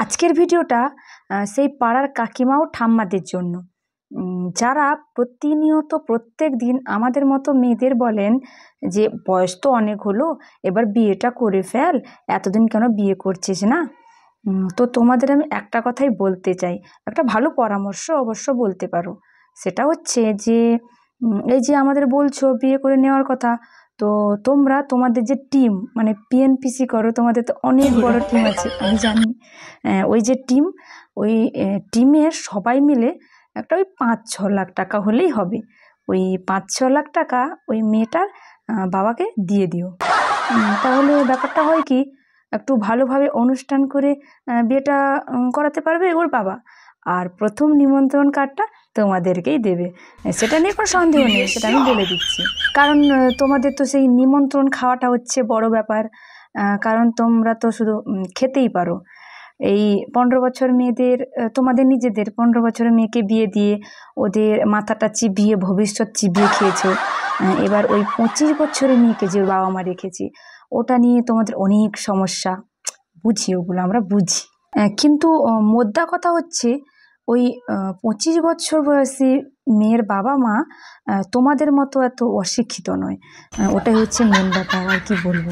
আজকের ভিডিওটা সেই পাড়ার কাকিমা ও ঠাম্মাদের জন্য, যারা প্রতিনিয়ত প্রত্যেক দিন আমাদের মতো মেয়েদের বলেন যে বয়স তো অনেক হলো, এবার বিয়েটা করে ফেল, এতদিন কেন বিয়ে করছিস না। তো তোমাদের আমি একটা কথাই বলতে চাই, একটা ভালো পরামর্শ অবশ্য বলতে পারো। সেটা হচ্ছে যে এই যে আমাদের বলছো বিয়ে করে নেওয়ার কথা, তো তোমরা তোমাদের যে টিম মানে পিএনপিসি করো, তোমাদের তো অনেক বড় টিম আছে আমি জানি। ওই যে টিম, ওই টিমের সবাই মিলে একটা ওই 5-6 লাখ টাকা হলেই হবে। ওই 5-6 লাখ টাকা ওই মেয়েটার বাবাকে দিয়ে দিও। তাহলে ব্যাপারটা হয় কি, একটু ভালোভাবে অনুষ্ঠান করে বিয়েটা করাতে পারবে ওর বাবা। আর প্রথম নিমন্ত্রণ কার্ডটা তোমাদেরকেই দেবে, সেটা নিয়ে কোনো সন্দেহ নেই, সেটা আমি বলে দিচ্ছি। কারণ তোমাদের তো সেই নিমন্ত্রণ খাওয়াটা হচ্ছে বড় ব্যাপার। কারণ তোমরা তো শুধু খেতেই পারো। এই 15 বছর মেয়েদের, তোমাদের নিজেদের 15 বছরের মেয়েকে বিয়ে দিয়ে ওদের মাথাটা চিবিয়ে ভবিষ্যৎ চিবিয়ে খেয়েছো। এবার ওই 25 বছরের মেয়েকে যে বাবা মা রেখেছে, ওটা নিয়ে তোমাদের অনেক সমস্যা, বুঝি, ওগুলো আমরা বুঝি। কিন্তু মোদ্দা কথা হচ্ছে ওই 25 বছর বয়সী মেয়ের বাবা মা তোমাদের মতো এত অশিক্ষিত নয়, ওটাই হচ্ছে মেন ব্যাপার। আর কি বলবো।